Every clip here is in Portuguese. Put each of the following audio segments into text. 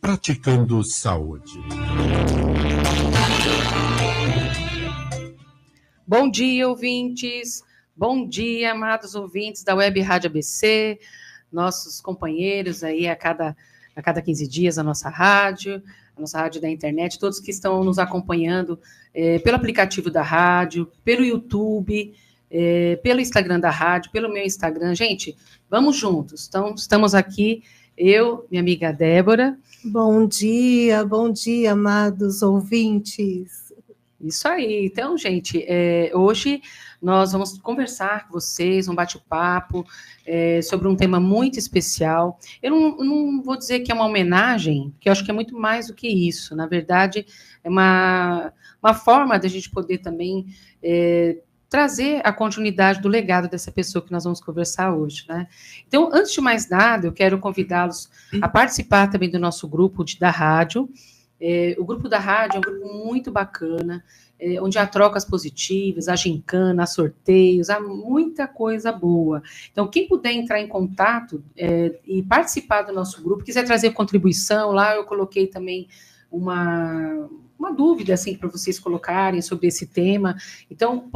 Praticando Saúde. Bom dia, ouvintes. Bom dia, amados ouvintes da Web Rádio ABC, nossos companheiros aí a cada 15 dias a nossa rádio da internet, todos que estão nos acompanhando pelo aplicativo da rádio, pelo YouTube, pelo Instagram da rádio, pelo meu Instagram. Gente, vamos juntos. Então, estamos aqui, eu, minha amiga Débora. Bom dia, amados ouvintes. Isso aí. Então, gente, hoje nós vamos conversar com vocês, um bate-papo sobre um tema muito especial. Eu não vou dizer que é uma homenagem, porque eu acho que é muito mais do que isso. Na verdade, é uma forma da gente poder também trazer a continuidade do legado dessa pessoa que nós vamos conversar hoje, né? Então, antes de mais nada, eu quero convidá-los a participar também do nosso grupo da rádio. O grupo da rádio é um grupo muito bacana, onde há trocas positivas, há gincana, há sorteios, há muita coisa boa. Então, quem puder entrar em contato e participar do nosso grupo, quiser trazer contribuição, lá eu coloquei também uma dúvida assim, para vocês colocarem sobre esse tema. Então,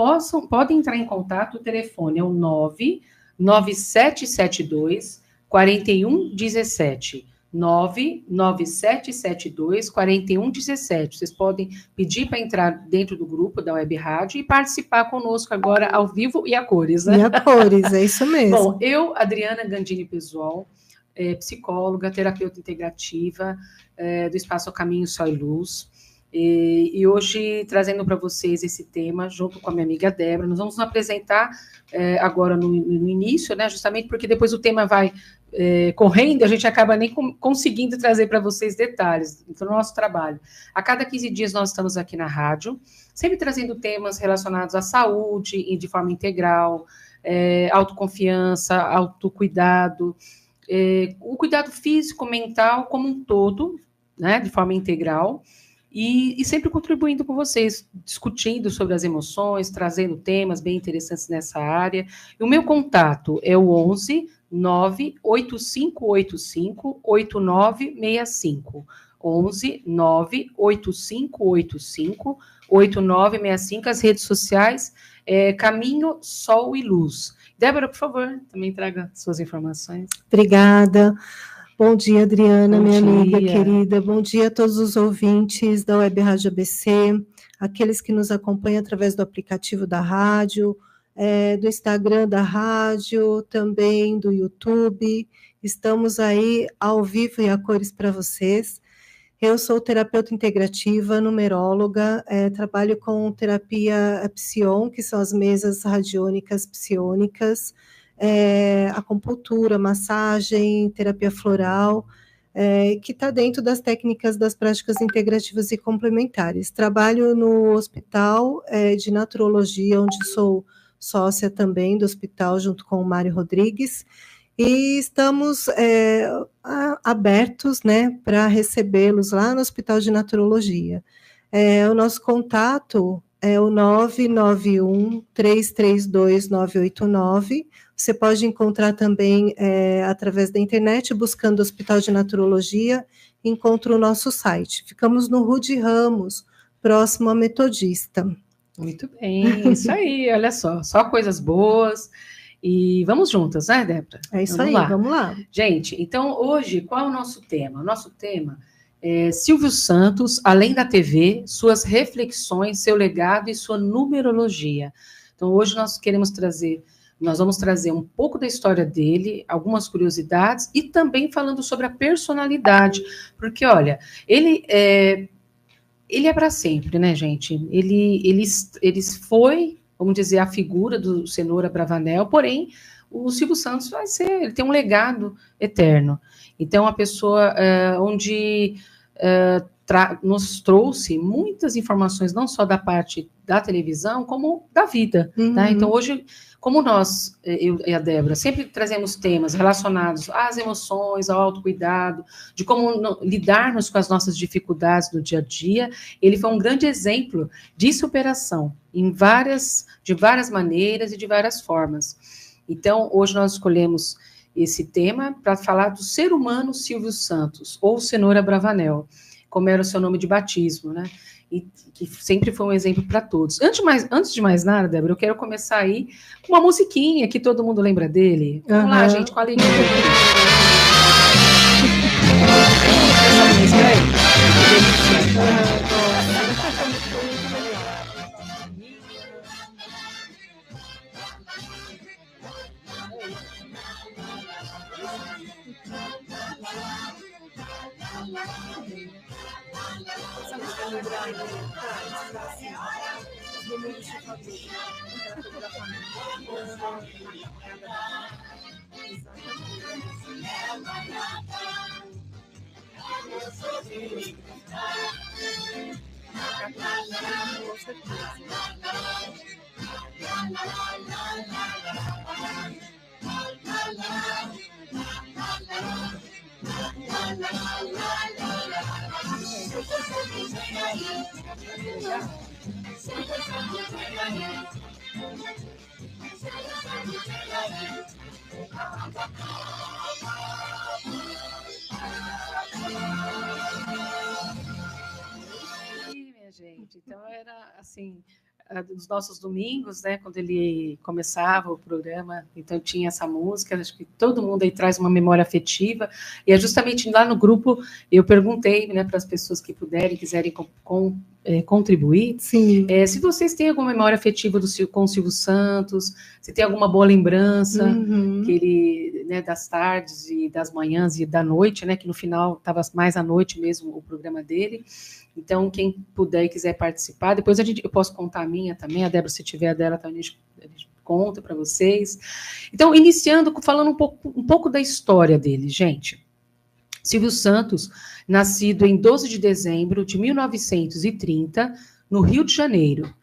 podem entrar em contato, o telefone é o 99772 4117. 99772 4117. Vocês podem pedir para entrar dentro do grupo da Web Rádio e participar conosco agora ao vivo e a cores, né? E a cores, é isso mesmo. Bom, eu, Adriana Gandini Pessoal, psicóloga, terapeuta integrativa do Espaço Caminho Sol e Luz, e hoje trazendo para vocês esse tema, junto com a minha amiga Débora. Nós vamos nos apresentar agora no início, né, justamente porque depois o tema vai correndo, a gente acaba nem conseguindo trazer para vocês detalhes do nosso trabalho. A cada 15 dias nós estamos aqui na rádio, sempre trazendo temas relacionados à saúde e de forma integral, autoconfiança, autocuidado, o cuidado físico, mental como um todo, né, de forma integral, e sempre contribuindo com vocês, discutindo sobre as emoções, trazendo temas bem interessantes nessa área. E o meu contato é o 11 98585 8965. 11 98585 8965. As redes sociais, Caminho, Sol e Luz. Débora, por favor, também traga suas informações. Obrigada. Bom dia, Adriana, minha amiga querida. Bom dia a todos os ouvintes da Web Rádio ABC, aqueles que nos acompanham através do aplicativo da rádio, do Instagram da rádio, também do YouTube. Estamos aí ao vivo e a cores para vocês. Eu sou terapeuta integrativa, numeróloga, trabalho com terapia Psion, que são as mesas radiônicas psiônicas, acupuntura, massagem, terapia floral, que está dentro das técnicas das práticas integrativas e complementares. Trabalho no hospital de naturologia, onde sou sócia também do hospital, junto com o Mário Rodrigues, e estamos abertos, né, para recebê-los lá no Hospital de Naturologia. O nosso contato é o 991-332-989. Você pode encontrar também através da internet, buscando o Hospital de Naturologia, encontra o nosso site. Ficamos no Rude Ramos, próximo à Metodista. Muito bem, isso aí, olha só coisas boas. E vamos juntas, né, Débora? É isso aí, vamos lá. Gente, então hoje, qual é o nosso tema? O nosso tema é Silvio Santos, além da TV, suas reflexões, seu legado e sua numerologia. Então hoje nós vamos trazer um pouco da história dele, algumas curiosidades e também falando sobre a personalidade, porque, olha, ele é para sempre, né, gente? Ele foi, vamos dizer, a figura do Cenoura Bravanel, porém, o Silvio Santos ele tem um legado eterno. Então, a pessoa onde nos trouxe muitas informações, não só da parte da televisão, como da vida. Uhum. Tá? Então, hoje, como nós, eu e a Débora, sempre trazemos temas relacionados às emoções, ao autocuidado, de como lidarmos com as nossas dificuldades no dia a dia, ele foi um grande exemplo de superação, de várias maneiras e de várias formas. Então, hoje nós escolhemos esse tema para falar do ser humano Silvio Santos, ou Cenoura Bravanel, como era o seu nome de batismo, né? E que sempre foi um exemplo para todos. Antes de mais nada, Débora, eu quero começar aí com uma musiquinha que todo mundo lembra dele. Vamos lá, gente, com a alegria. Essa música aí. Minha gente, então era assim, dos nossos domingos, né, quando ele começava o programa, então tinha essa música, acho que todo mundo aí traz uma memória afetiva, e é justamente lá no grupo, eu perguntei, né, para as pessoas que puderem, quiserem contribuir, se vocês têm alguma memória afetiva com o Silvio Santos, se tem alguma boa lembrança, que ele, né, das tardes e das manhãs e da noite, né, que no final estava mais à noite mesmo o programa dele. Então, quem puder e quiser participar, depois eu posso contar a minha também, a Débora, se tiver a dela, também a gente conta para vocês. Então, iniciando, falando um pouco da história dele, gente. Silvio Santos, nascido em 12 de dezembro de 1930, no Rio de Janeiro,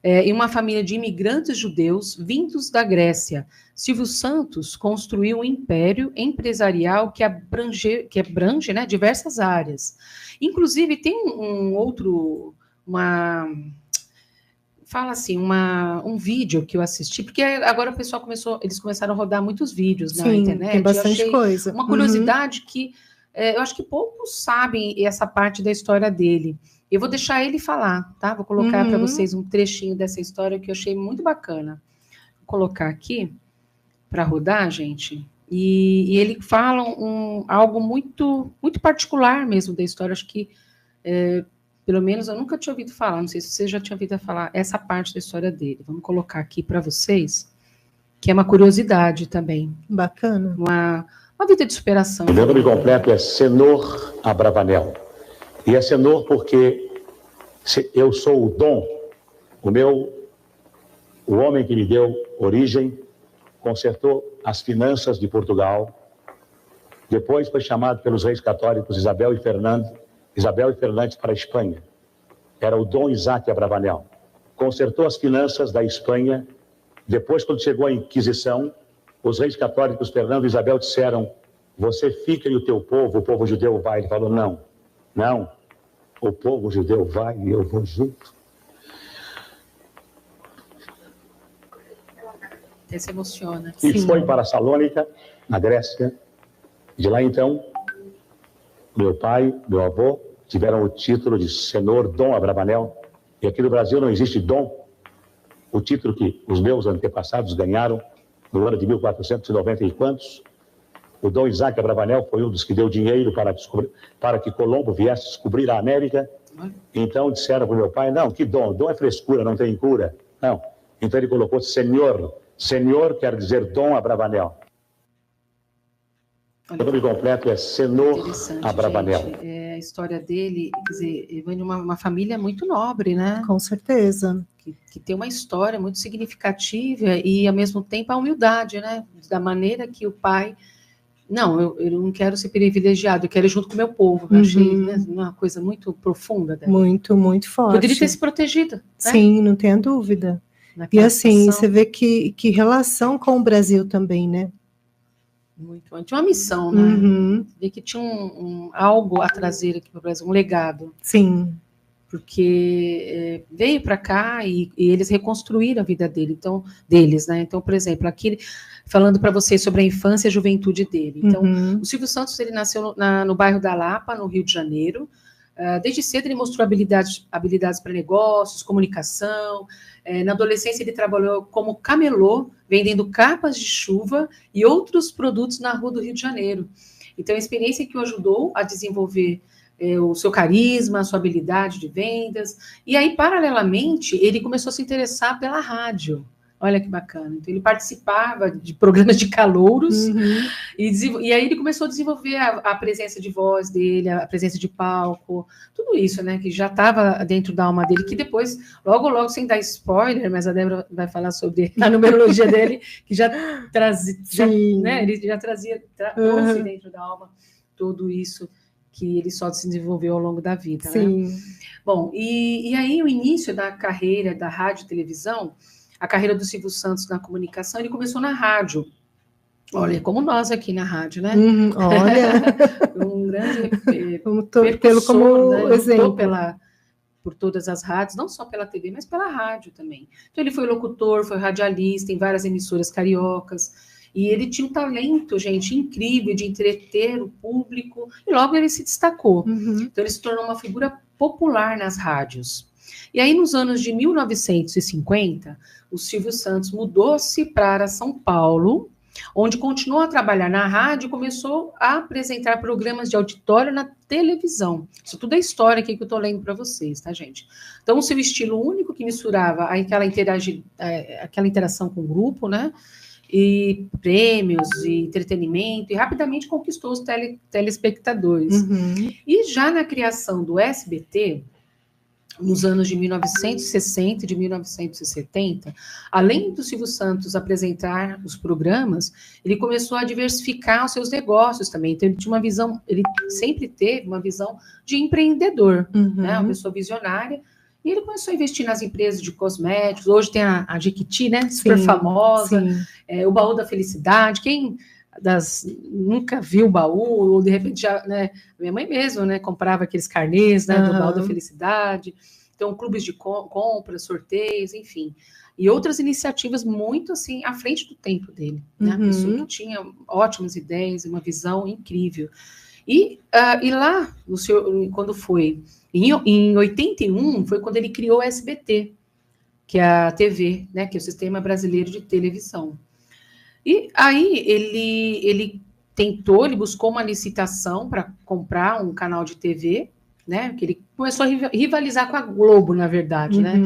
em uma família de imigrantes judeus vindos da Grécia. Silvio Santos construiu um império empresarial que abrange, né, diversas áreas. Inclusive, tem um vídeo que eu assisti, porque agora o pessoal eles começaram a rodar muitos vídeos na internet. Tem bastante coisa. Uma curiosidade que eu acho que poucos sabem essa parte da história dele. Eu vou deixar ele falar, tá? Vou colocar para vocês um trechinho dessa história que eu achei muito bacana. Vou colocar aqui para rodar, gente. E ele fala algo muito, muito particular mesmo da história. Acho que, pelo menos, eu nunca tinha ouvido falar. Não sei se você já tinha ouvido falar essa parte da história dele. Vamos colocar aqui para vocês, que é uma curiosidade também. Bacana. Uma vida de superação. O meu nome completo é Cenoura Bravanel. E é Cenoura porque eu sou o Dom, o homem que lhe deu origem, consertou as finanças de Portugal, depois foi chamado pelos reis católicos Isabel e Fernandes para a Espanha. Era o Dom Isaac Abravanel. Consertou as finanças da Espanha, depois, quando chegou a Inquisição, os reis católicos Fernando e Isabel disseram: você fica e o teu povo, o povo judeu vai. Ele falou: não, o povo judeu vai e eu vou junto. Até se emociona. E foi para Salônica, na Grécia. De lá, então, meu pai, meu avô, tiveram o título de Senhor Dom Abravanel. E aqui no Brasil não existe dom. O título que os meus antepassados ganharam no ano de 1490 e quantos. O Dom Isaac Abravanel foi um dos que deu dinheiro para que Colombo viesse descobrir a América. Então disseram para o meu pai: não, que dom? Dom é frescura, não tem cura. Não. Então ele colocou Senhor. Senhor quer dizer Dom Abravanel. O nome completo é Cenoura Bravanel. A história dele, quer dizer, ele vem de uma família muito nobre, né? Com certeza. Que tem uma história muito significativa e, ao mesmo tempo, a humildade, né? Da maneira que o pai... Não, eu não quero ser privilegiado, eu quero ir junto com o meu povo. Eu achei, né, uma coisa muito profunda. Né? Muito, muito forte. Poderia ter se protegido. Né? Sim, não tenha dúvida. Naquela situação. Você vê que relação com o Brasil também, né? Muito. Tinha uma missão, né? Vê que tinha algo a trazer aqui para o Brasil, um legado. Sim. porque veio para cá e eles reconstruíram a vida deles, né? Então, por exemplo, aqui falando para vocês sobre a infância e a juventude dele. Então, o Silvio Santos, ele nasceu no bairro da Lapa, no Rio de Janeiro. Desde cedo ele mostrou habilidades para negócios, comunicação. Na adolescência ele trabalhou como camelô, vendendo capas de chuva e outros produtos na rua do Rio de Janeiro. Então, a experiência que o ajudou a desenvolver o seu carisma, a sua habilidade de vendas. E aí, paralelamente, ele começou a se interessar pela rádio. Olha que bacana. Então, ele participava de programas de calouros, e aí ele começou a desenvolver a presença de voz dele, a presença de palco, tudo isso, né, que já estava dentro da alma dele, que depois, logo, sem dar spoiler, mas a Débora vai falar sobre a numerologia dele, que já trazia, né, ele já trouxe dentro da alma tudo isso que ele só se desenvolveu ao longo da vida. Sim. Né? Bom, e aí o início da carreira da rádio e televisão, a carreira do Silvio Santos na comunicação, ele começou na rádio. Olha, como nós aqui na rádio, né? Olha. Um grande pelo como né? exemplo. Por todas as rádios, não só pela TV, mas pela rádio também. Então, ele foi locutor, foi radialista em várias emissoras cariocas, e ele tinha um talento, gente, incrível de entreter o público, e logo ele se destacou. Então, ele se tornou uma figura popular nas rádios. E aí, nos anos de 1950, o Silvio Santos mudou-se para São Paulo, onde continuou a trabalhar na rádio e começou a apresentar programas de auditório na televisão. Isso tudo é história aqui que eu estou lendo para vocês, tá, gente? Então, o seu estilo único que misturava aquela interação com o grupo, né? E prêmios, e entretenimento, e rapidamente conquistou os telespectadores. E já na criação do SBT, nos anos de 1960 e de 1970, além do Silvio Santos apresentar os programas, ele começou a diversificar os seus negócios também. Então, ele sempre teve uma visão de empreendedor, né? Uma pessoa visionária. E ele começou a investir nas empresas de cosméticos. Hoje tem a Jequiti, né? Super famosa. O Baú da Felicidade. Quem nunca viu o baú, ou de repente já, né? Minha mãe mesmo, né? Comprava aqueles carnês, né? Do Baú da Felicidade. Então, clubes de compras, sorteios, enfim. E outras iniciativas muito, assim, à frente do tempo dele. Né? Uma pessoa que tinha ótimas ideias, uma visão incrível. E lá, quando foi... Em 81, foi quando ele criou o SBT, que é a TV, né, que é o Sistema Brasileiro de Televisão. E aí ele buscou uma licitação para comprar um canal de TV, né, que ele começou a rivalizar com a Globo, na verdade, né?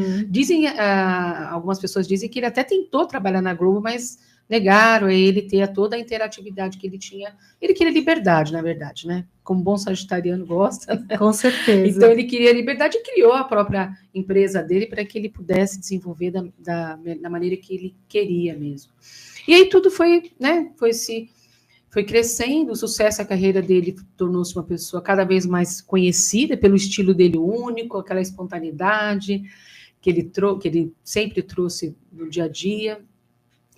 Algumas pessoas dizem que ele até tentou trabalhar na Globo, mas negaram a ele ter toda a interatividade que ele tinha. Ele queria liberdade, na verdade, né? Como bom sagitariano gosta. Né? Com certeza. Então, ele queria liberdade e criou a própria empresa dele para que ele pudesse desenvolver da maneira que ele queria mesmo. E aí tudo foi, né? Foi crescendo, o sucesso, a carreira dele tornou-se uma pessoa cada vez mais conhecida pelo estilo dele único, aquela espontaneidade que ele sempre trouxe no dia a dia.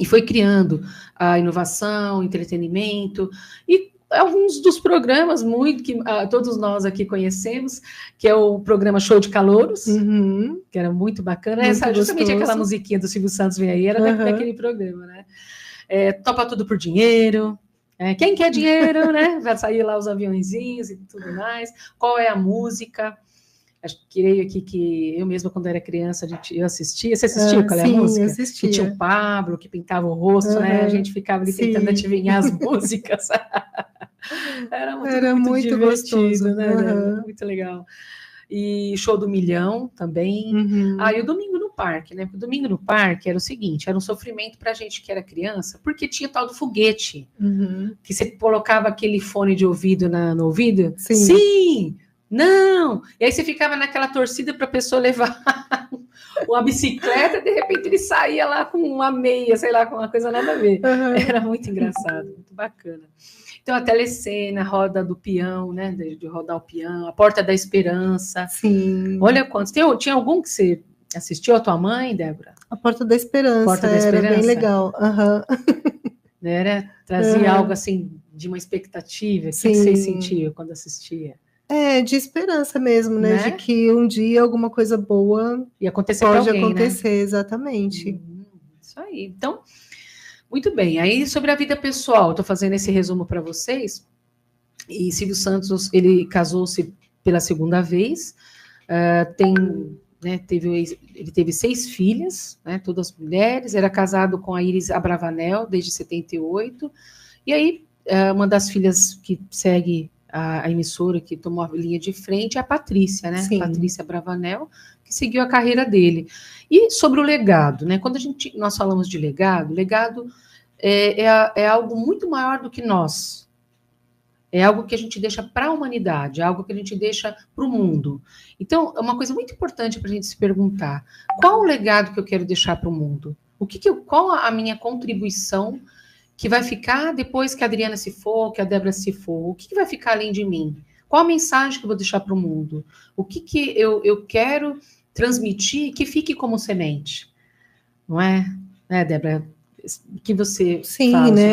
E foi criando a inovação, entretenimento, e alguns dos programas que todos nós aqui conhecemos, que é o programa Show de Calouros, que era muito bacana. Justamente aquela musiquinha do Silvio Santos vem aí, era daquele programa, né? Topa tudo por dinheiro. Quem quer dinheiro, né? Vai sair lá os aviãozinhos e tudo mais. Qual é a música? Creio aqui que eu mesma, quando era criança, eu assistia. Você assistiu qual é a música? Eu assistia. Que tinha o Pablo, que pintava o rosto, né? A gente ficava ali tentando adivinhar as músicas. Era muito divertido, gostoso, né? Muito legal. E Show do Milhão também. E o Domingo no Parque, né? Porque o Domingo no Parque era o seguinte, era um sofrimento pra gente que era criança, porque tinha o tal do foguete, que você colocava aquele fone de ouvido no ouvido. Sim! Não! E aí você ficava naquela torcida para a pessoa levar uma bicicleta, de repente ele saía lá com uma meia, sei lá, com uma coisa nada a ver. Era muito engraçado, muito bacana. Então, a telecena, a roda do peão, né? De rodar o peão, a Porta da Esperança. Sim. Olha quantos. Tinha algum que você assistiu, a tua mãe, Débora? A Porta da Esperança, era bem legal. Trazia algo assim de uma expectativa. O que vocês sentiam quando assistia? De esperança mesmo, né? De que um dia alguma coisa boa acontecer pode alguém, acontecer, né? Exatamente. Isso aí. Então, muito bem. Aí, sobre a vida pessoal, estou fazendo esse resumo para vocês. E Silvio Santos, ele casou-se pela segunda vez, ele teve 6 filhas, né, todas mulheres, era casado com a Iris Abravanel desde 78, e aí uma das filhas que segue a emissora, que tomou a linha de frente, é a Patrícia, né? Sim. Patrícia Abravanel, que seguiu a carreira dele. E sobre o legado, né? Quando nós falamos de legado é algo muito maior do que nós. É algo que a gente deixa para a humanidade, é algo que a gente deixa para o mundo. Então, é uma coisa muito importante para a gente se perguntar: qual o legado que eu quero deixar para o mundo? Qual a minha contribuição que vai ficar depois que a Adriana se for, que a Débora se for? O que vai ficar além de mim? Qual a mensagem que eu vou deixar para o mundo? O que eu quero transmitir que fique como semente? Não é? Né, Débora? Que você fala né?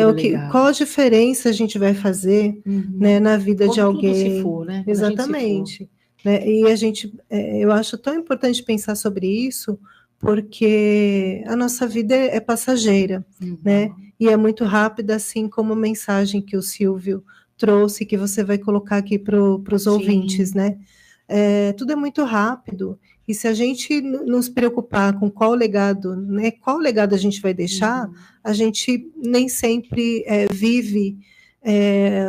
Qual a diferença a gente vai fazer, né, na vida de alguém? Se for, né? Exatamente. Né? E a gente, eu acho tão importante pensar sobre isso, porque a nossa vida é passageira, né? E é muito rápida, assim como a mensagem que o Silvio trouxe, que você vai colocar aqui para os ouvintes, né? Tudo é muito rápido. E se a gente nos preocupar com qual legado, né, qual legado a gente vai deixar, a gente nem sempre vive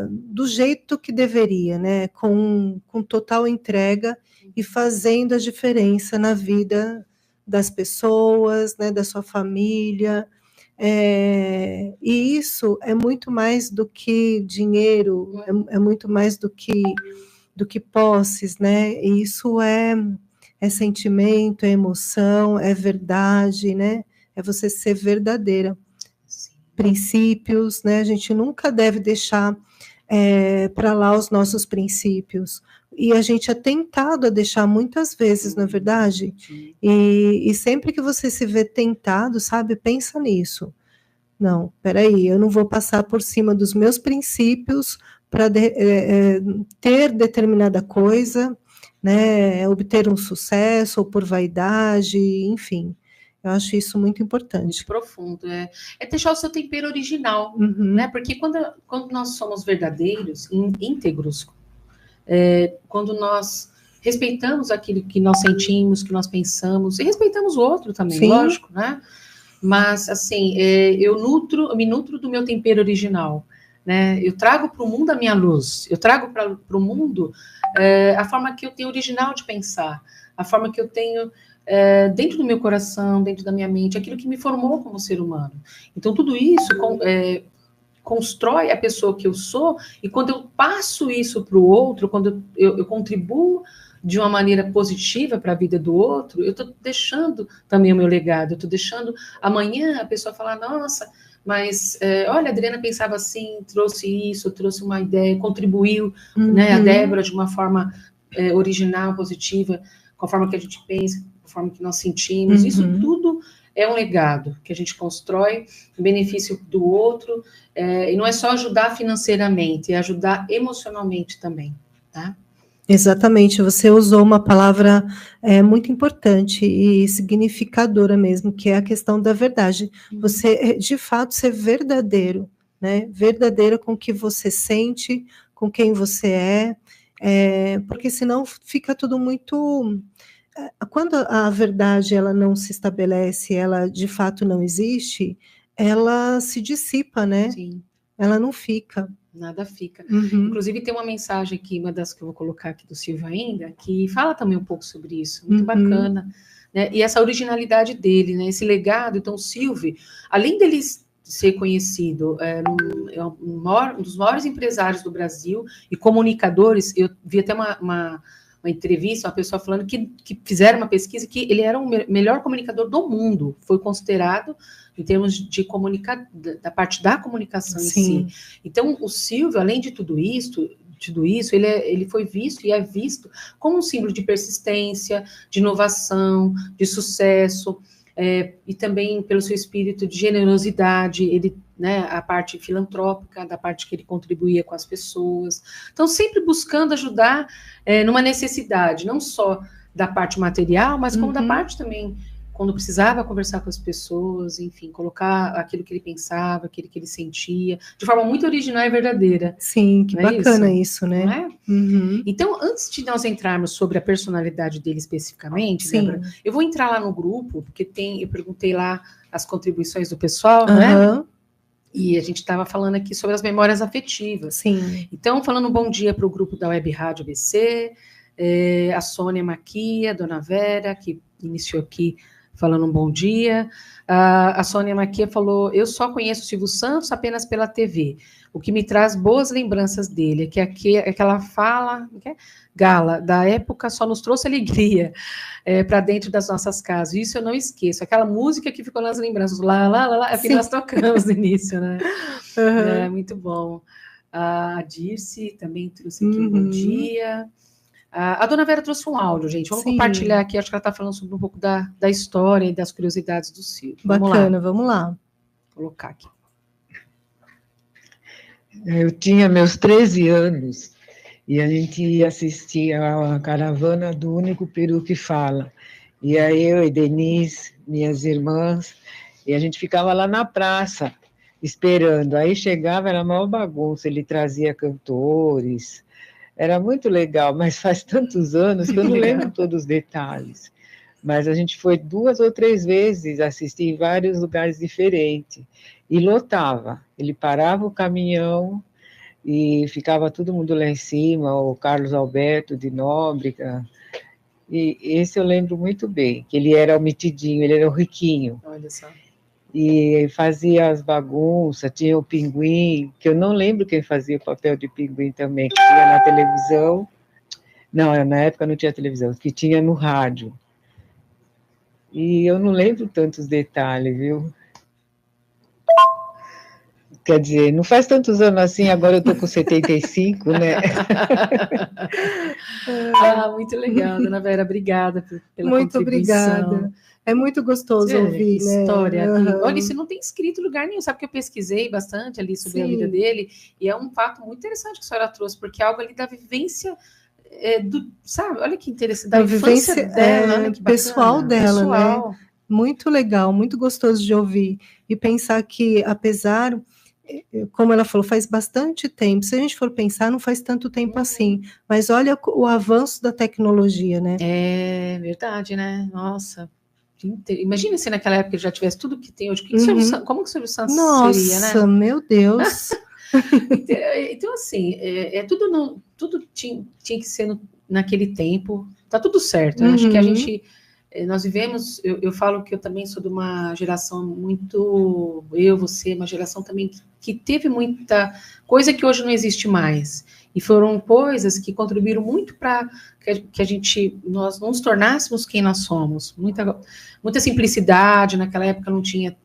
do jeito que deveria, né, com total entrega e fazendo a diferença na vida das pessoas, né, da sua família. E isso é muito mais do que dinheiro, é muito mais do que posses, né? E isso é sentimento, é emoção, é verdade, né? É você ser verdadeira. Sim. Princípios, né? A gente nunca deve deixar para lá os nossos princípios. E a gente é tentado a deixar muitas vezes, não é verdade? E sempre que você se vê tentado, sabe? Pensa nisso. Não, peraí, eu não vou passar por cima dos meus princípios para ter determinada coisa, né, obter um sucesso, ou por vaidade, enfim. Eu acho isso muito importante. Muito profundo. É deixar o seu tempero original, né? Porque quando nós somos verdadeiros, íntegros, quando nós respeitamos aquilo que nós sentimos, que nós pensamos, e respeitamos o outro também, sim, lógico, né? Mas, assim, eu me nutro do meu tempero original, né? Eu trago para o mundo a minha luz, eu trago para o mundo a forma que eu tenho original de pensar, a forma que eu tenho dentro do meu coração, dentro da minha mente, aquilo que me formou como ser humano. Então, tudo isso constrói a pessoa que eu sou, e quando eu passo isso para o outro, quando eu contribuo de uma maneira positiva para a vida do outro, eu estou deixando também o meu legado, eu estou deixando amanhã a pessoa falar: nossa, mas olha, a Adriana pensava assim, trouxe isso, trouxe uma ideia, contribuiu, né, a Débora de uma forma original, positiva, com a forma que a gente pensa, com a forma que nós sentimos. Isso tudo é um legado que a gente constrói em benefício do outro, e não é só ajudar financeiramente, é ajudar emocionalmente também, tá? Exatamente, você usou uma palavra muito importante e significadora mesmo, que é a questão da verdade. Você, de fato, ser verdadeiro, né? Verdadeiro com o que você sente, com quem você porque senão fica tudo muito... Quando a verdade ela não se estabelece, ela de fato não existe, ela se dissipa, né? Sim. Ela não fica. Nada fica. Inclusive, tem uma mensagem aqui, uma das que eu vou colocar aqui do Silvio ainda, que fala também um pouco sobre isso, muito bacana, né? E essa originalidade dele, né? Esse legado. Então, o Silvio, além dele ser conhecido, um dos maiores empresários do Brasil e comunicadores, eu vi até uma entrevista, uma pessoa falando que fizeram uma pesquisa que ele era o melhor comunicador do mundo, foi considerado em termos de da parte da comunicação em si. Então, o Silvio, além de tudo isso, ele foi visto e é visto como um símbolo de persistência, de inovação, de sucesso. e também pelo seu espírito de generosidade, ele, né, a parte filantrópica, da parte que ele contribuía com as pessoas. Então, sempre buscando ajudar numa necessidade, não só da parte material, mas como da parte também, quando precisava conversar com as pessoas, enfim, colocar aquilo que ele pensava, aquilo que ele sentia, de forma muito original e verdadeira. Sim, que bacana isso, né? Não é? Então, antes de nós entrarmos sobre a personalidade dele especificamente, Débora, eu vou entrar lá no grupo, porque eu perguntei lá as contribuições do pessoal, né? E a gente estava falando aqui sobre as memórias afetivas. Sim. Então, falando um bom dia para o grupo da Web Rádio ABC, a Sônia Maquia, Dona Vera, que iniciou aqui falando um bom dia. A Sônia Maquia falou, eu só conheço o Silvio Santos apenas pela TV, o que me traz boas lembranças dele, que aquela fala, Gala, da época só nos trouxe alegria para dentro das nossas casas, isso eu não esqueço, aquela música que ficou nas lembranças, lá, é que nós tocamos no início, né? Muito bom. A Dirce também trouxe aqui um bom dia. A Dona Vera trouxe um áudio, gente. Vamos compartilhar aqui. Acho que ela está falando sobre um pouco da história e das curiosidades do Silvio. Bacana, vamos lá. Vou colocar aqui. Eu tinha meus 13 anos e a gente ia assistir a caravana do Único Peru que Fala. E aí eu e Denise, minhas irmãs, e a gente ficava lá na praça esperando. Aí chegava, era a maior bagunça. Ele trazia cantores. Era muito legal, mas faz tantos anos que eu não lembro todos os detalhes. Mas a gente foi 2 ou 3 vezes assistir em vários lugares diferentes. E lotava. Ele parava o caminhão e ficava todo mundo lá em cima, o Carlos Alberto de Nóbrega. E esse eu lembro muito bem, que ele era o metidinho, ele era o riquinho. Olha só. E fazia as bagunças, tinha o Pinguim, que eu não lembro quem fazia o papel de Pinguim também, que tinha na televisão. Não, na época não tinha televisão, que tinha no rádio. E eu não lembro tantos detalhes, viu? Quer dizer, não faz tantos anos assim, agora eu estou com 75, né? Muito legal, Dona Vera, obrigada pela muito contribuição. Obrigada. É muito gostoso ouvir, né? História. Olha, isso não tem escrito em lugar nenhum, sabe que eu pesquisei bastante ali sobre a vida dele, e é um fato muito interessante que a senhora trouxe, porque é algo ali da vivência, sabe? Olha que interessante, da vivência dela, né? Que pessoal dela, pessoal. Né? Muito legal, muito gostoso de ouvir. E pensar que, apesar, como ela falou, faz bastante tempo, se a gente for pensar, não faz tanto tempo assim, mas olha o avanço da tecnologia, né? É verdade, né? Nossa. Imagina se naquela época ele já tivesse tudo que tem hoje. Como que o Silvio Santos seria, né? Nossa, meu Deus! Então, assim, tudo tinha que ser naquele tempo. Tá tudo certo. Eu acho que nós vivemos, eu falo que eu também sou de uma geração muito, você, uma geração também que teve muita coisa que hoje não existe mais. E foram coisas que contribuíram muito para que nós não nos tornássemos quem nós somos. Muita simplicidade, naquela época não tinha,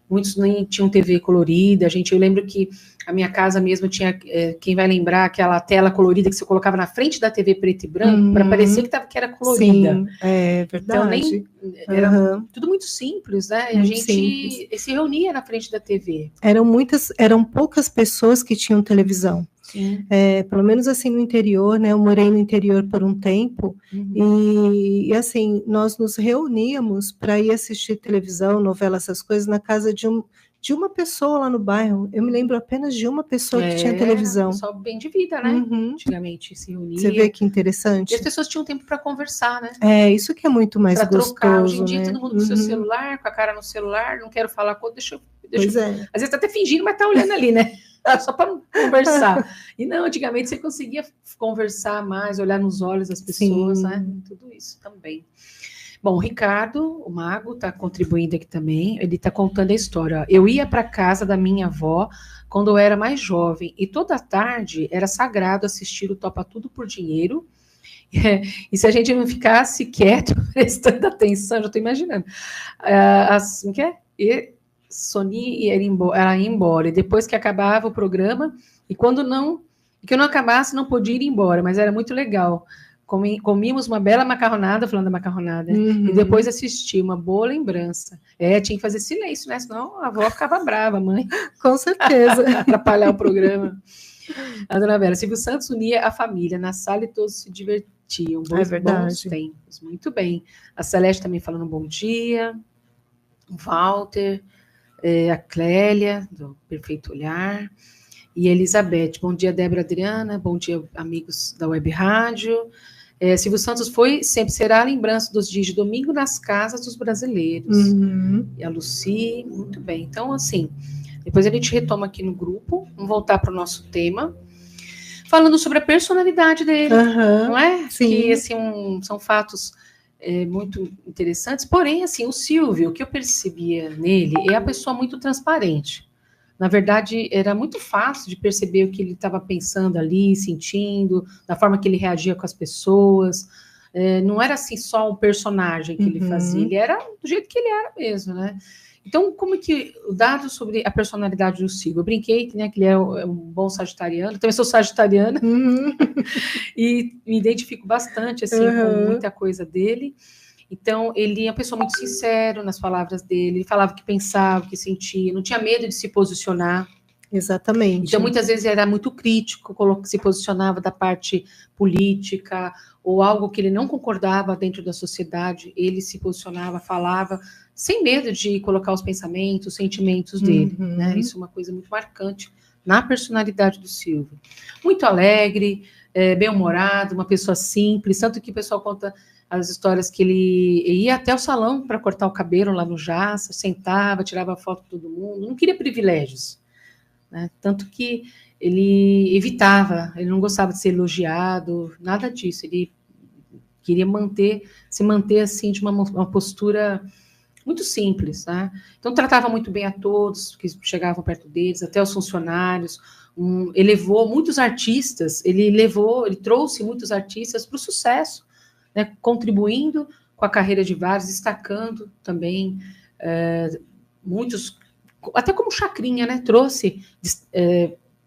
muitos nem tinham TV colorida. Eu lembro que a minha casa mesmo tinha, quem vai lembrar, aquela tela colorida que você colocava na frente da TV preto e branco, para parecer que era colorida. Sim, é verdade. Então, era tudo muito simples, né? E a gente se reunia na frente da TV. Eram poucas pessoas que tinham televisão. Pelo menos assim no interior, né? Eu morei no interior por um tempo e assim, nós nos reuníamos para ir assistir televisão, novela, essas coisas, na casa de uma pessoa lá no bairro. Eu me lembro apenas de uma pessoa que tinha televisão. Pessoal bem de vida, né? Antigamente se reunia. Você vê que interessante. E as pessoas tinham tempo para conversar, né? Isso que é muito mais gostoso. Trocar. Hoje em dia, todo mundo com seu celular, com a cara no celular, não quero falar com outro, deixa eu. Às vezes tá até fingindo, mas tá olhando ali, né? Só para conversar. E não, antigamente você conseguia conversar mais, olhar nos olhos das pessoas, né? Tudo isso também. Bom, o Ricardo, o Mago, está contribuindo aqui também. Ele está contando a história. Eu ia para casa da minha avó quando eu era mais jovem e toda tarde era sagrado assistir o Topa Tudo por Dinheiro. E se a gente não ficasse quieto, prestando atenção, já estou imaginando. Sonia ia embora, e depois que acabava o programa, e que eu não acabasse, não podia ir embora, mas era muito legal. comíamos uma bela macarronada, falando da macarronada, e depois assisti, uma boa lembrança. Tinha que fazer silêncio, né? Senão a avó ficava brava, mãe. Com certeza. Atrapalhar o programa. A dona Vera, Silvio Santos unia a família na sala e todos se divertiam. Bons tempos. Muito bem. A Celeste também falando bom dia. O Walter, a Clélia, do Perfeito Olhar. E a Elizabeth. Bom dia, Débora, Adriana. Bom dia, amigos da Web Rádio. Silvio Santos sempre será a lembrança dos dias de domingo nas casas dos brasileiros. E a Lucy, muito bem. Então, assim, depois a gente retoma aqui no grupo. Vamos voltar para o nosso tema. Falando sobre a personalidade dele, não é? Sim. Que, assim, são fatos muito interessantes. Porém, assim, o Silvio, o que eu percebia nele é a pessoa muito transparente. Na verdade, era muito fácil de perceber o que ele estava pensando ali, sentindo, da forma que ele reagia com as pessoas. Não era assim só um personagem que ele fazia, ele era do jeito que ele era mesmo, né? Então, como que o dado sobre a personalidade do Silvio? Eu brinquei, né, que ele é um bom sagitariano, também sou sagitariana, e me identifico bastante assim, com muita coisa dele. Então, ele é uma pessoa muito sincera nas palavras dele, ele falava o que pensava, o que sentia, não tinha medo de se posicionar. Exatamente. Então, muitas vezes era muito crítico, se posicionava da parte política, ou algo que ele não concordava dentro da sociedade, ele se posicionava, falava, sem medo de colocar os pensamentos, os sentimentos dele. Né? Isso é uma coisa muito marcante na personalidade do Silvio. Muito alegre, bem-humorado, uma pessoa simples, tanto que o pessoal conta as histórias que ele ia até o salão para cortar o cabelo lá no Jaça, sentava, tirava foto com todo mundo, não queria privilégios, né? Tanto que ele evitava, ele não gostava de ser elogiado, nada disso, ele queria se manter assim, de uma postura muito simples, né? Então tratava muito bem a todos que chegavam perto deles, até os funcionários. Ele levou muitos artistas, ele trouxe muitos artistas para o sucesso, né, contribuindo com a carreira de vários, destacando também muitos, até como Chacrinha, né, trouxe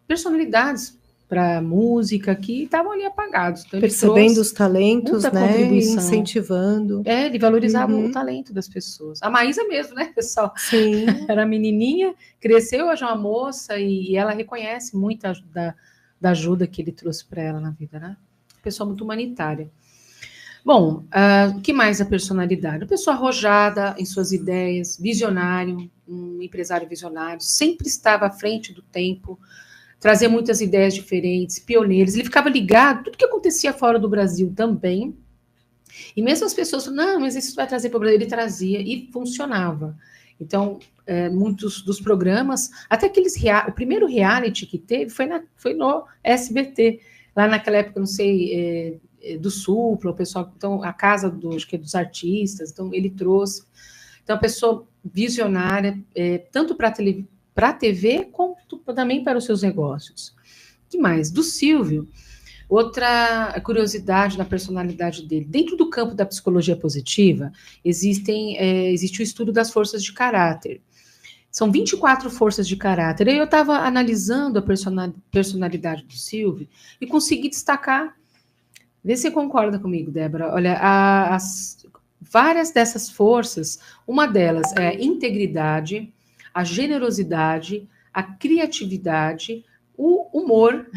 personalidades para a música que estavam ali apagados. Então, percebendo os talentos, né, incentivando. Ele valorizava o talento das pessoas. A Maísa mesmo, né, pessoal? Sim. Era menininha, cresceu, hoje é uma moça, e ela reconhece muito da ajuda que ele trouxe para ela na vida, né? Pessoa muito humanitária. Bom, o que mais a personalidade? Uma pessoa arrojada em suas ideias, visionário, um empresário visionário, sempre estava à frente do tempo, trazia muitas ideias diferentes, pioneiros, ele ficava ligado, tudo que acontecia fora do Brasil também, e mesmo as pessoas falavam, não, mas isso vai trazer para o Brasil, ele trazia e funcionava. Então, muitos dos programas, até o primeiro reality que teve foi no SBT, lá naquela época, não sei, do Supla, o pessoal, então, a casa acho que é dos artistas, então ele trouxe. Então, a pessoa visionária, tanto para a TV, quanto também para os seus negócios. O que mais? Do Silvio, outra curiosidade na personalidade dele. Dentro do campo da psicologia positiva, existe o estudo das forças de caráter. São 24 forças de caráter. Aí eu estava analisando a personalidade do Silvio e consegui destacar. Vê se você concorda comigo, Débora. Olha, várias dessas forças, uma delas é a integridade, a generosidade, a criatividade, o humor,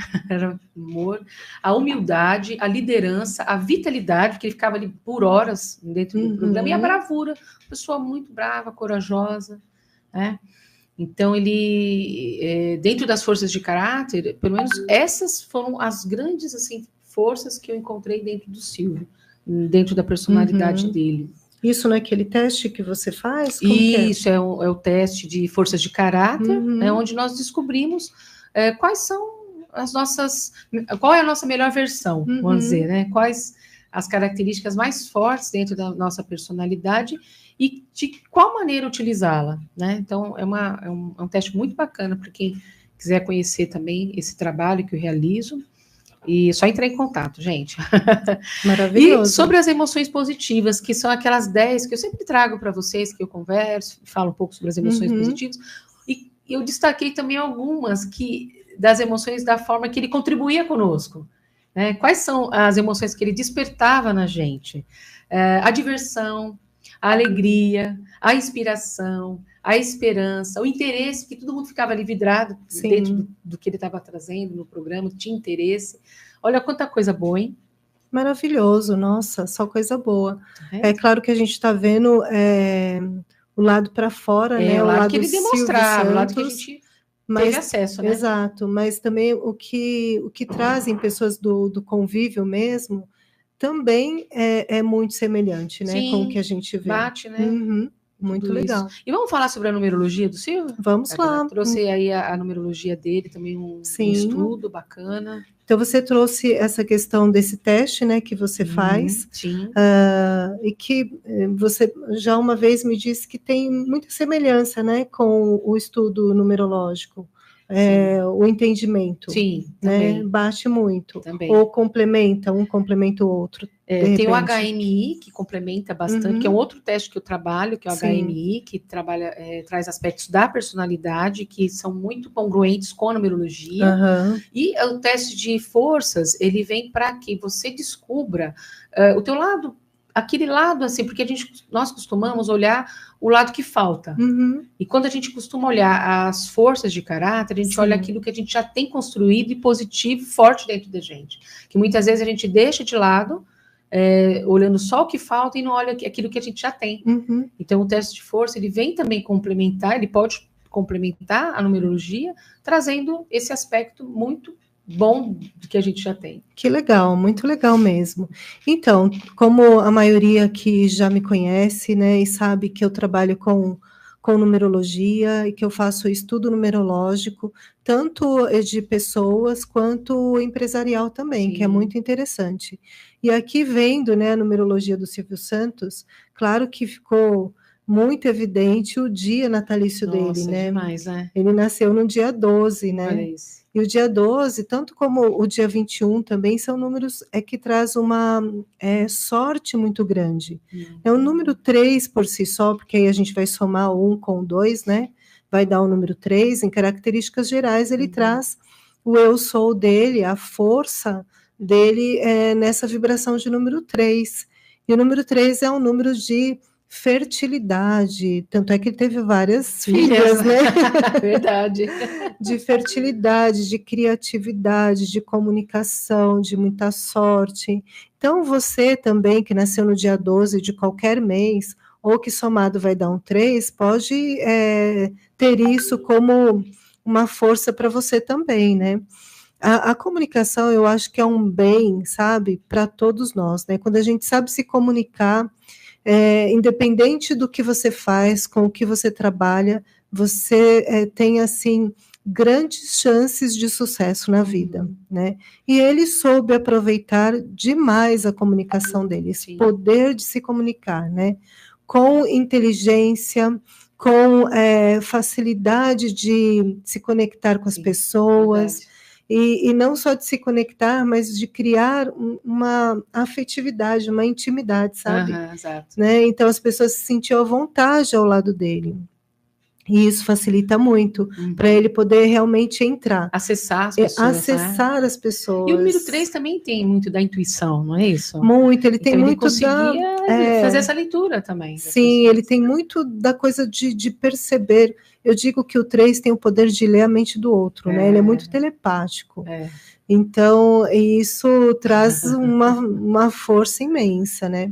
a humildade, a liderança, a vitalidade, porque ele ficava ali por horas dentro do programa, e a bravura, pessoa muito brava, corajosa, né? Então, ele, dentro das forças de caráter, pelo menos essas foram as grandes, assim, forças que eu encontrei dentro do Silvio, dentro da personalidade dele. Isso não é aquele teste que você faz? Isso, é o teste de forças de caráter, né, onde nós descobrimos quais são qual é a nossa melhor versão, vamos dizer, né? Quais as características mais fortes dentro da nossa personalidade e de qual maneira utilizá-la, né? Então, é um teste muito bacana para quem quiser conhecer também esse trabalho que eu realizo. E é só entrar em contato, gente. Maravilhoso. E sobre as emoções positivas, que são aquelas 10 que eu sempre trago para vocês, que eu converso, falo um pouco sobre as emoções positivas. E eu destaquei também algumas das emoções da forma que ele contribuía conosco. né? Quais são as emoções que ele despertava na gente? A diversão, a alegria, a inspiração, a esperança, o interesse, que todo mundo ficava ali vidrado dentro do que ele estava trazendo no programa, tinha interesse. Olha quanta coisa boa, hein? Maravilhoso, nossa, só coisa boa. É claro que a gente está vendo o lado para fora, né? O lado que ele demonstrava, o lado que a gente teve acesso, né? Exato, mas também o que trazem pessoas do convívio mesmo também é muito semelhante, né? Sim, com o que a gente vê. Bate, né? Muito legal. Isso. E vamos falar sobre a numerologia do Silvio? Vamos lá. Trouxe aí a numerologia dele, também um estudo bacana. Então, você trouxe essa questão desse teste, né, que você faz. Sim. E que você já uma vez me disse que tem muita semelhança, né, com o estudo numerológico. O entendimento. Sim, né, também. bate muito. Também. Ou complementa, um complementa o outro. Tem o HMI, que complementa bastante, que é um outro teste que eu trabalho, que é o HMI, que traz aspectos da personalidade que são muito congruentes com a numerologia. E o teste de forças, ele vem para que você descubra o teu lado, aquele lado assim, porque nós costumamos olhar o lado que falta. E quando a gente costuma olhar as forças de caráter, a gente olha aquilo que a gente já tem construído e positivo, forte dentro da gente. Que muitas vezes a gente deixa de lado, olhando só o que falta e não olha aquilo que a gente já tem. Então, o teste de força, ele vem também complementar, ele pode complementar a numerologia, trazendo esse aspecto muito bom que a gente já tem. Que legal, muito legal mesmo. Então, como a maioria que já me conhece, né, e sabe que eu trabalho com numerologia e que eu faço estudo numerológico, tanto de pessoas quanto empresarial também, que é muito interessante. E aqui vendo, né, a numerologia do Silvio Santos, claro que ficou muito evidente o dia natalício dele, né? Demais, né? Ele nasceu no dia 12, né? Olha isso. E o dia 12, tanto como o dia 21 também, são números que traz uma sorte muito grande. É o número 3 por si só, porque aí a gente vai somar o 1 com o 2, né? Vai dar o número 3. Em características gerais, ele traz o eu sou dele, a força dele nessa vibração de número 3. E o número 3 é um número de fertilidade, tanto é que ele teve várias filhas, né? Verdade. De fertilidade, de criatividade, de comunicação, de muita sorte. Então, você também, que nasceu no dia 12 de qualquer mês, ou que somado vai dar um 3, pode ter isso como uma força para você também, né? A comunicação, eu acho que é um bem, sabe, para todos nós, né? Quando a gente sabe se comunicar, independente do que você faz, com o que você trabalha, você tem, assim, grandes chances de sucesso na vida, né? E ele soube aproveitar demais a comunicação dele, esse poder de se comunicar, né? Com inteligência, com facilidade de se conectar com as pessoas. Verdade. E não só de se conectar, mas de criar uma afetividade, uma intimidade, sabe? Exato. Né? Então, as pessoas se sentiam à vontade ao lado dele. E isso facilita muito para ele poder realmente entrar. Acessar as pessoas. Acessar as pessoas. E o número 3 também tem muito da intuição, não é isso? Muito, ele tem então, muito ele conseguia fazer essa leitura também. Sim, ele tem muito da coisa de perceber. Eu digo que o 3 tem o poder de ler a mente do outro, né? Ele é muito telepático. Então, isso traz uma força imensa, né?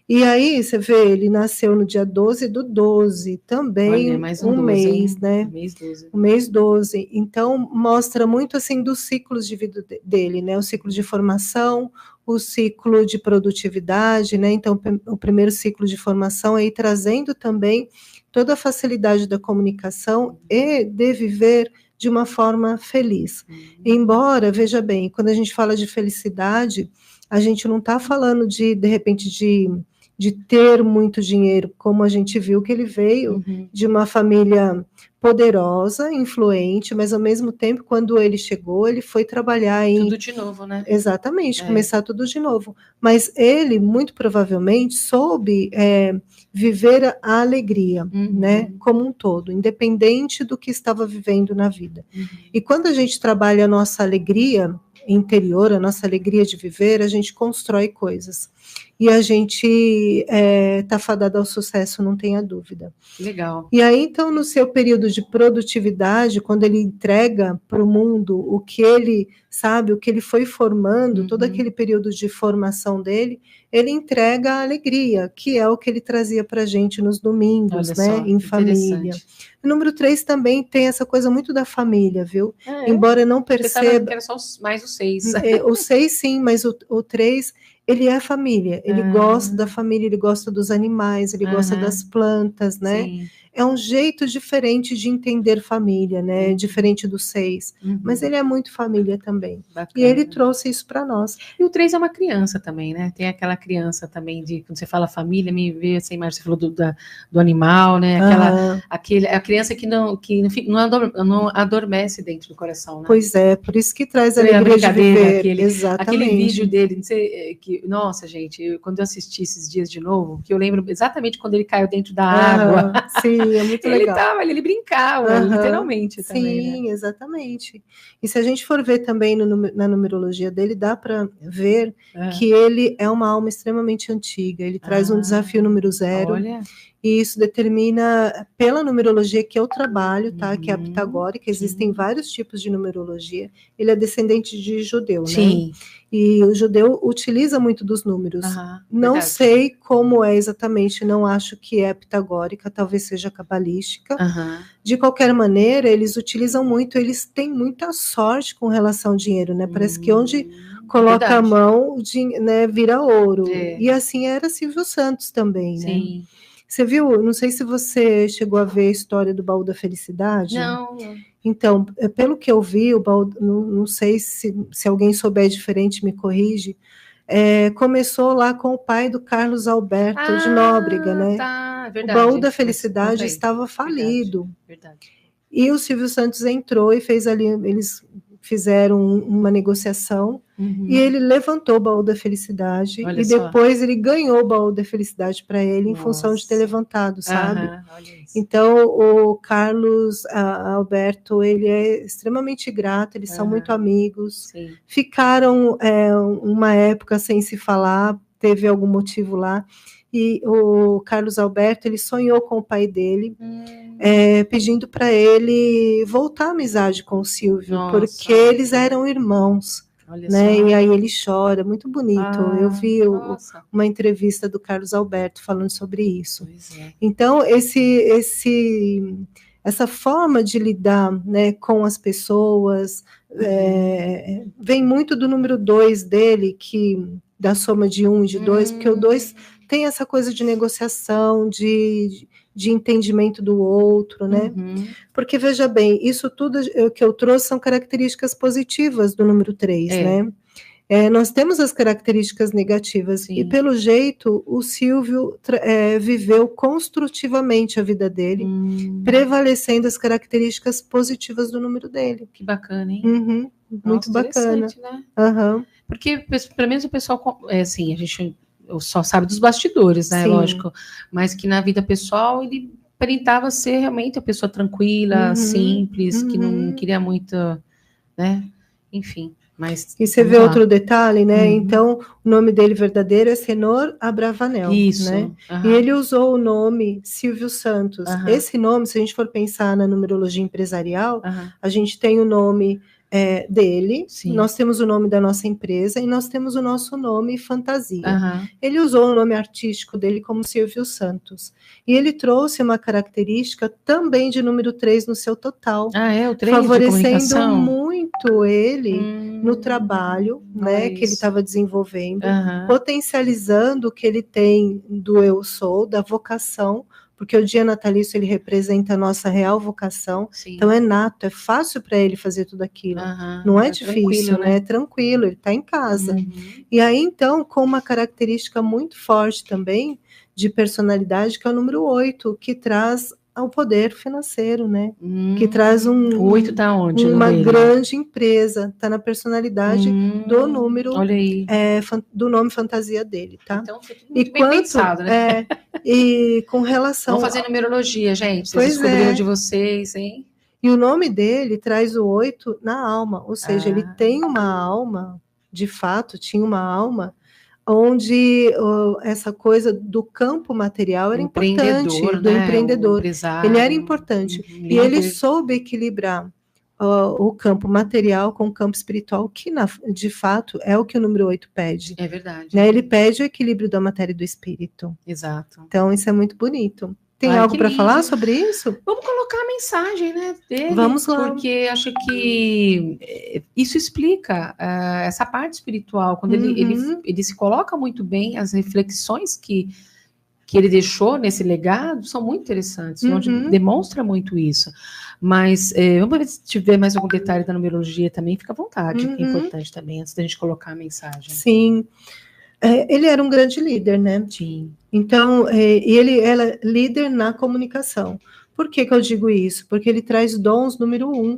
E aí, você vê, ele nasceu no dia 12 do 12, também. Olha, mais um 12, mês, né? Mês 12. O mês 12. Então, mostra muito, assim, dos ciclos de vida dele, né? O ciclo de formação, o ciclo de produtividade, né? Então, o primeiro ciclo de formação aí trazendo também toda a facilidade da comunicação e de viver de uma forma feliz. Embora, veja bem, quando a gente fala de felicidade, a gente não está falando de repente, de ter muito dinheiro, como a gente viu que ele veio de uma família poderosa, influente, mas ao mesmo tempo, quando ele chegou, ele foi trabalhar em... Tudo de novo, né? Exatamente, começar tudo de novo. Mas ele, muito provavelmente, soube viver a alegria, né, como um todo, independente do que estava vivendo na vida. E quando a gente trabalha a nossa alegria, interior, a nossa alegria de viver, a gente constrói coisas. E a gente está fadado ao sucesso, não tenha dúvida. Legal. E aí, então, no seu período de produtividade, quando ele entrega para o mundo o que ele sabe, o que ele foi formando, todo aquele período de formação dele, ele entrega a alegria, que é o que ele trazia para a gente nos domingos, Olha né, só, em família. O número 3 também tem essa coisa muito da família, viu? Embora não perceba... que era só mais o 6. O 6, sim, mas o 3... ele é família, ele gosta da família, ele gosta dos animais, ele gosta das plantas, né? Sim. É um jeito diferente de entender família, né? Diferente do 6. Mas ele é muito família também. Bacana. E ele trouxe isso para nós. E o 3 é uma criança também, né? Tem aquela criança também, quando você fala família, me vê essa imagem, você falou do animal, né? A criança que não adormece dentro do coração, né? Pois é, por isso que traz a alegria de viver. Exatamente. Aquele vídeo dele, não sei, nossa, gente, quando eu assisti esses dias de novo, que eu lembro exatamente quando ele caiu dentro da água. Sim, é muito legal. Ele brincava, literalmente. Sim, também, né? Exatamente. E se a gente for ver também na numerologia dele, dá para ver que ele é uma alma extremamente antiga. Ele traz um desafio número 0. Olha. E isso determina, pela numerologia que eu trabalho, tá? Que é a pitagórica, existem vários tipos de numerologia. Ele é descendente de judeu, sim. Né? E o judeu utiliza muito dos números. Não sei como é exatamente, não acho que é pitagórica, talvez seja cabalística. De qualquer maneira, eles utilizam muito, eles têm muita sorte com relação ao dinheiro, né? Parece que onde coloca a mão, né, vira ouro. E assim era Silvio Santos também, né? Sim. Você viu, não sei se você chegou a ver a história do Baú da Felicidade. Não. Então, pelo que eu vi, o baú, não sei se alguém souber diferente, me corrige, começou lá com o pai do Carlos Alberto de Nóbrega, né? Tá, verdade. O Baú da Felicidade estava falido. Verdade. E o Silvio Santos entrou e fez ali, eles fizeram uma negociação, e ele levantou o Baú da Felicidade. Olha e depois só. Ele ganhou o Baú da Felicidade para ele em função de ter levantado, sabe? Então o Carlos Alberto, ele é extremamente grato, eles são muito amigos. Sim. Ficaram uma época sem se falar, teve algum motivo lá, e o Carlos Alberto, ele sonhou com o pai dele, pedindo para ele voltar à amizade com o Silvio, porque eles eram irmãos. Né? E aí ele chora, muito bonito. Eu vi uma entrevista do Carlos Alberto falando sobre isso. Então, essa forma de lidar, né, com as pessoas vem muito do número 2 dele, da soma de 1 e de 2, porque o 2 tem essa coisa de negociação, de entendimento do outro, né? Porque, veja bem, isso tudo que eu trouxe são características positivas do número 3, né? Nós temos as características negativas. Sim. E, pelo jeito, o Silvio viveu construtivamente a vida dele, prevalecendo as características positivas do número dele. Que bacana, hein? Muito bacana. Né? Porque, pelo menos, o pessoal, assim, a gente só sabe dos bastidores, né? Sim. Lógico. Mas que na vida pessoal ele aparentava ser realmente uma pessoa tranquila, simples, que não queria muito, né? Enfim. Mas, e você vê outro detalhe, né? Então, o nome dele verdadeiro é Senor Abravanel. Isso. Né? E ele usou o nome Silvio Santos. Esse nome, se a gente for pensar na numerologia empresarial, a gente tem o nome dele, sim. Nós temos o nome da nossa empresa e nós temos o nosso nome fantasia. Ele usou o nome artístico dele como Silvio Santos. E ele trouxe uma característica também de número 3 no seu total. O 3 favorecendo muito ele no trabalho, né, que ele estava desenvolvendo, potencializando o que ele tem do eu sou, da vocação, porque o dia natalício ele representa a nossa real vocação. Sim. Então é nato, é fácil para ele fazer tudo aquilo. Não é difícil, né? É tranquilo, ele está em casa. E aí, então, com uma característica muito forte também de personalidade, que é o número 8, que traz ao poder financeiro, né? Que traz o 8 tá onde? Uma grande empresa, tá na personalidade do número, olha aí. Do nome fantasia dele, tá? Então foi tudo muito bem pensado, né? E com relação... Vamos fazer numerologia, gente. Vocês descobriram de vocês, hein? E o nome dele traz o 8 na alma, ou seja, ele tem uma alma, de fato, tinha uma alma, onde essa coisa do campo material era importante, do empreendedor. Ele era importante. E ele soube equilibrar o campo material com o campo espiritual, que de fato é o que o número 8 pede. É verdade. Né? Ele pede o equilíbrio da matéria e do espírito. Exato. Então, isso é muito bonito. Tem algo para falar sobre isso? Vamos colocar a mensagem, né, dele. Vamos lá. Porque acho que isso explica essa parte espiritual. Quando ele se coloca muito bem, as reflexões que ele deixou nesse legado são muito interessantes, onde demonstra muito isso. Mas vamos ver se tiver mais algum detalhe da numerologia também, fica à vontade, que é importante também, antes da gente colocar a mensagem. Sim. Ele era um grande líder, né? Sim. Então, ele era líder na comunicação. Por que eu digo isso? Porque ele traz dons número 1.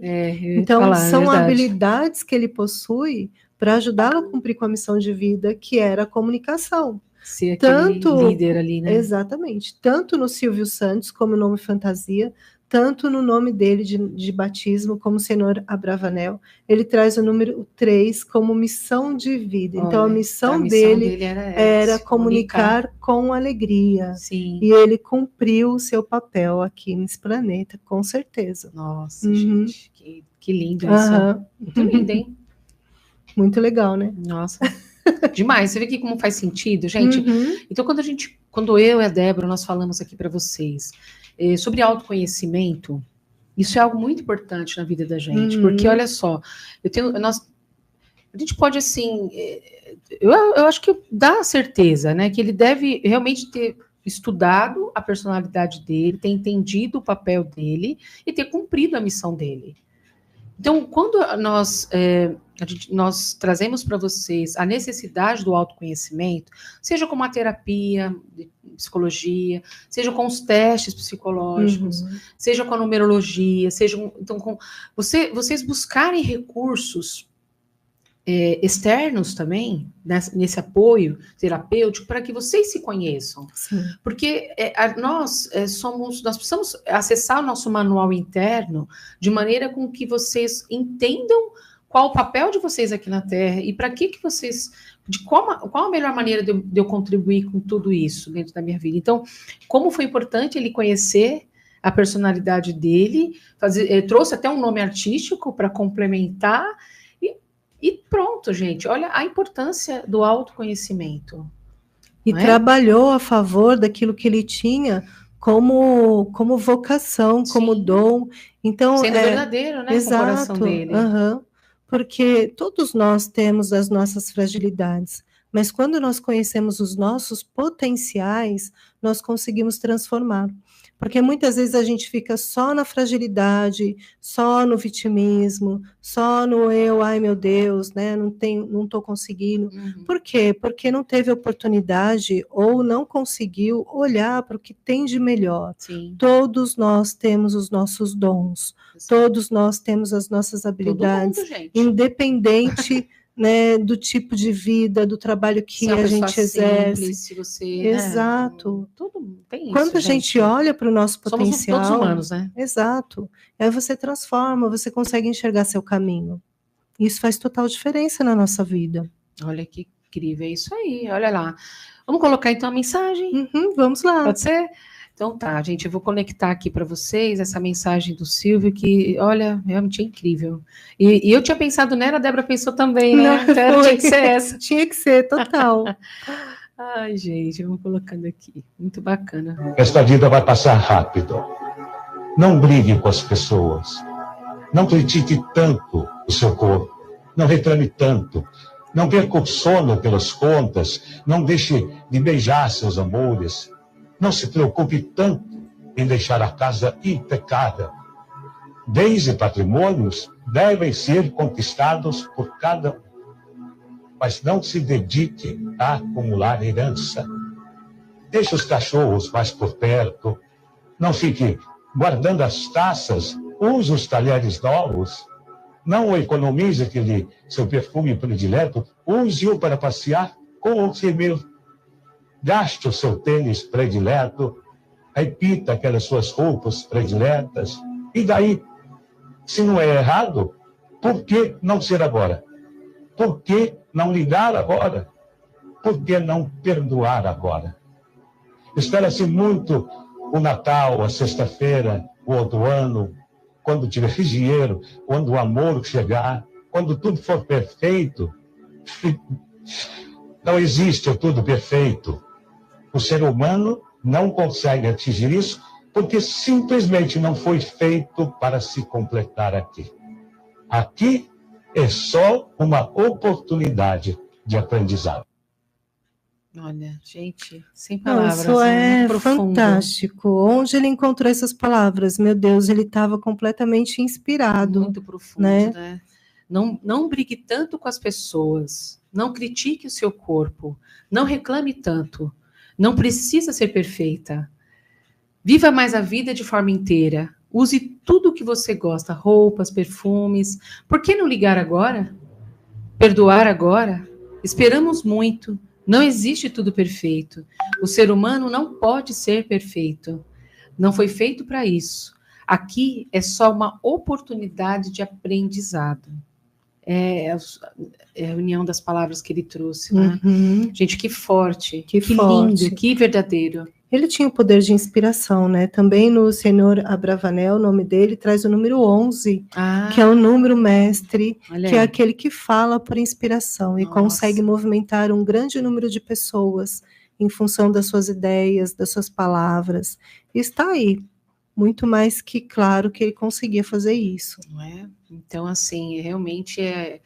Então, são habilidades que ele possui para ajudá-lo a cumprir com a missão de vida, que era a comunicação. Ser aquele líder ali, né? Exatamente. Tanto no Silvio Santos, como nome fantasia, tanto no nome dele de batismo, como Senhor Abravanel, ele traz o número 3 como missão de vida. Então, a missão dele era comunicar com alegria. Sim. E ele cumpriu o seu papel aqui nesse planeta, com certeza. Nossa, gente, que lindo isso. Muito lindo, hein? Muito legal, né? Nossa, demais. Você vê aqui como faz sentido, gente? Então, quando eu e a Débora, nós falamos aqui para vocês sobre autoconhecimento, isso é algo muito importante na vida da gente, porque olha só, a gente pode assim, eu acho que dá certeza, né, que ele deve realmente ter estudado a personalidade dele, ter entendido o papel dele e ter cumprido a missão dele. Então, quando nós trazemos para vocês a necessidade do autoconhecimento, seja com uma terapia de psicologia, seja com os testes psicológicos, seja com a numerologia, então com vocês buscarem recursos externos também, nesse apoio terapêutico, para que vocês se conheçam. Sim. Porque nós precisamos acessar o nosso manual interno de maneira com que vocês entendam qual o papel de vocês aqui na Terra e para que vocês... qual a melhor maneira de eu contribuir com tudo isso dentro da minha vida. Então, como foi importante ele conhecer a personalidade dele, trouxe até um nome artístico para complementar, e pronto, gente. Olha a importância do autoconhecimento. E trabalhou a favor daquilo que ele tinha como vocação, como dom. Então, sendo verdadeiro, né? Exato, com o coração dele. Porque todos nós temos as nossas fragilidades, mas quando nós conhecemos os nossos potenciais, nós conseguimos transformar. Porque muitas vezes a gente fica só na fragilidade, só no vitimismo, só no ai meu Deus, né? Não estou conseguindo. Por quê? Porque não teve oportunidade ou não conseguiu olhar para o que tem de melhor. Sim. Todos nós temos os nossos dons, todos nós temos as nossas habilidades, todo mundo, gente. Independente né, do tipo de vida, do trabalho que a gente exerce. Simples, se você, exato. Tudo tem isso, quando a gente olha para o nosso potencial, somos todos humanos, né? Exato. Aí você transforma, você consegue enxergar seu caminho. Isso faz total diferença na nossa vida. Olha que incrível, é isso aí, olha lá. Vamos colocar então a mensagem? Vamos lá. Pode ser? Então tá, gente, eu vou conectar aqui para vocês essa mensagem do Silvio, que, olha, realmente é incrível. E eu tinha pensado nela, a Débora pensou também, né? Então, tinha que ser essa. Tinha que ser, total. Ai, gente, vamos colocando aqui. Muito bacana. Esta vida vai passar rápido. Não brigue com as pessoas. Não critique tanto o seu corpo. Não reclame tanto. Não perca o sono pelas contas. Não deixe de beijar seus amores. Não se preocupe tanto em deixar a casa impecável. Bens e patrimônios devem ser conquistados por cada um. Mas não se dedique a acumular herança. Deixe os cachorros mais por perto. Não fique guardando as taças. Use os talheres novos. Não economize seu perfume predileto. Use-o para passear com você mesmo. Gaste o seu tênis predileto, repita aquelas suas roupas prediletas, e daí Se não é errado, por que não ser agora? Por que não ligar agora? Por que não perdoar agora? Espera-se muito o Natal, a sexta-feira, o outro ano, quando tiver dinheiro, quando o amor chegar, quando tudo for perfeito. Não existe o tudo perfeito. O ser humano não consegue atingir isso porque simplesmente não foi feito para se completar aqui. Aqui é só uma oportunidade de aprendizado. Olha, gente, sem palavras. Isso é muito fantástico. Onde ele encontrou essas palavras? Meu Deus, ele estava completamente inspirado. Muito profundo, né? Não brigue tanto com as pessoas. Não critique o seu corpo. Não reclame tanto. Não precisa ser perfeita. Viva mais a vida de forma inteira. Use tudo o que você gosta, roupas, perfumes. Por que não ligar agora? Perdoar agora? Esperamos muito. Não existe tudo perfeito. O ser humano não pode ser perfeito. Não foi feito para isso. Aqui é só uma oportunidade de aprendizado. É a união das palavras que ele trouxe, né? Gente, que forte, que forte. Lindo, que verdadeiro. Ele tinha o poder de inspiração, né? Também no Senhor Abravanel, o nome dele, traz o número 11, que é o número mestre, que é aquele que fala por inspiração e consegue movimentar um grande número de pessoas em função das suas ideias, das suas palavras. E está aí, muito mais que claro que ele conseguia fazer isso. Não é? Então, assim, realmente é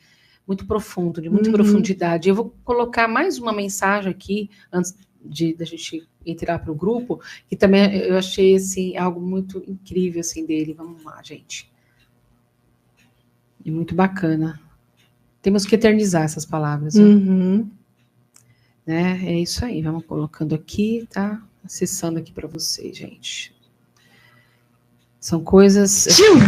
muito profundo, de muita profundidade. Eu vou colocar mais uma mensagem aqui, antes da gente entrar para o grupo, que também eu achei assim, algo muito incrível assim, dele. Vamos lá, gente. E muito bacana. Temos que eternizar essas palavras. Né? É isso aí. Vamos colocando aqui, tá? Acessando aqui para vocês, gente. São coisas... Silvio,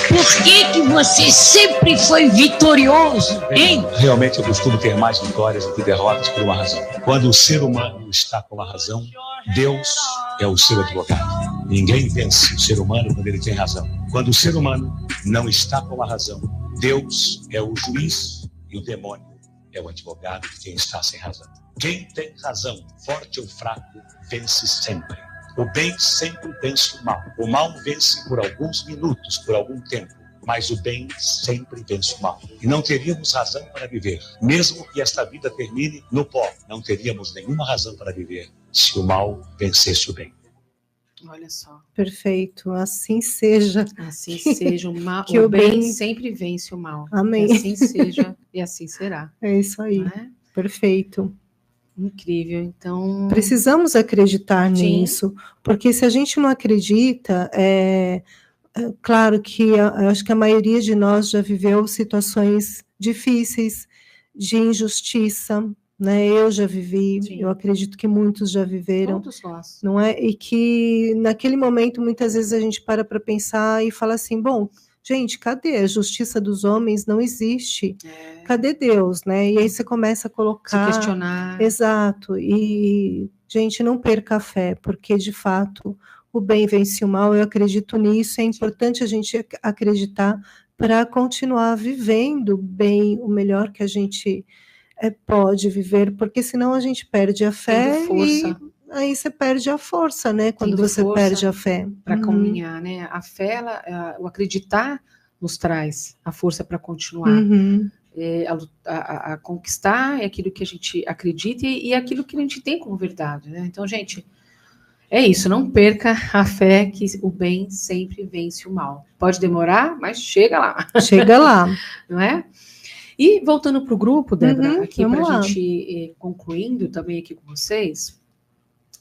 por que você sempre foi vitorioso, hein? Realmente eu costumo ter mais vitórias do que derrotas por uma razão. Quando o ser humano está com a razão, Deus é o seu advogado. Ninguém vence o ser humano quando ele tem razão. Quando o ser humano não está com a razão, Deus é o juiz e o demônio é o advogado de quem está sem razão. Quem tem razão, forte ou fraco, vence sempre. O bem sempre vence o mal. O mal vence por alguns minutos, por algum tempo, mas o bem sempre vence o mal. E não teríamos razão para viver. Mesmo que esta vida termine no pó, não teríamos nenhuma razão para viver se o mal vencesse o bem. Olha só. Perfeito. Assim seja. Assim seja. Que o bem sempre vence o mal. Amém. Que assim seja e assim será. É isso aí. É? Perfeito. Incrível, então... Precisamos acreditar nisso, porque se a gente não acredita, claro que eu acho que a maioria de nós já viveu situações difíceis, de injustiça, né? Eu já vivi, eu acredito que muitos já viveram. Todos nós. Não é? E que naquele momento, muitas vezes a gente para pensar e fala assim, bom... Gente, cadê? A justiça dos homens não existe. Cadê Deus, né? E aí você começa a colocar... Se questionar. Exato. E, gente, não perca a fé, porque, de fato, o bem vence o mal. Eu acredito nisso. É importante a gente acreditar para continuar vivendo bem o melhor que a gente pode viver, porque senão a gente perde a fé e... Aí você perde a força, né? Quando você perde a fé. Para caminhar, né? A fé, o acreditar nos traz a força para continuar. A conquistar é aquilo que a gente acredita e aquilo que a gente tem como verdade, né? Então, gente, é isso. Não perca a fé que o bem sempre vence o mal. Pode demorar, mas chega lá. Chega lá. Não é? E voltando para o grupo, Débora, aqui para a gente concluindo também aqui com vocês...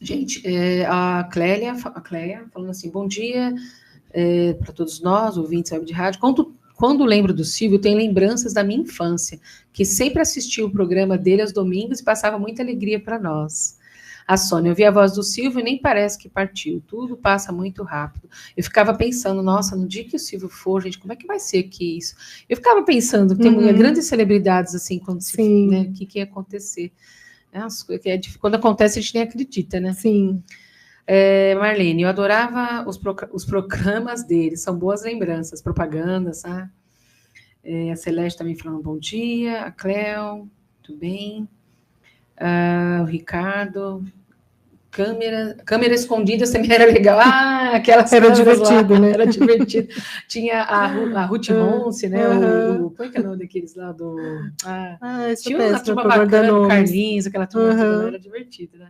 Gente, a Clélia falando assim, bom dia para todos nós, ouvintes da Web de Rádio. Quando lembro do Silvio, tenho lembranças da minha infância, que sempre assistia o programa dele aos domingos e passava muita alegria para nós. A Sônia, eu vi a voz do Silvio e nem parece que partiu, tudo passa muito rápido. Eu ficava pensando, nossa, no dia que o Silvio for, gente, como é que vai ser aqui isso? Eu ficava pensando, tem grandes celebridades assim, quando né, o que ia acontecer. Quando acontece, a gente nem acredita, né? Sim. Marlene, eu adorava os programas dele, são boas lembranças, propagandas, tá? A Celeste também falando bom dia, a Cleo, tudo bem. O Ricardo, câmera escondida também era legal. Aquelas era divertido, né? Era divertido. Tinha a Ruth Ronce, né? Como é que é o nome daqueles lá do... tinha uma turma bacana, o Carlinhos, aquela turma toda, era divertido, né?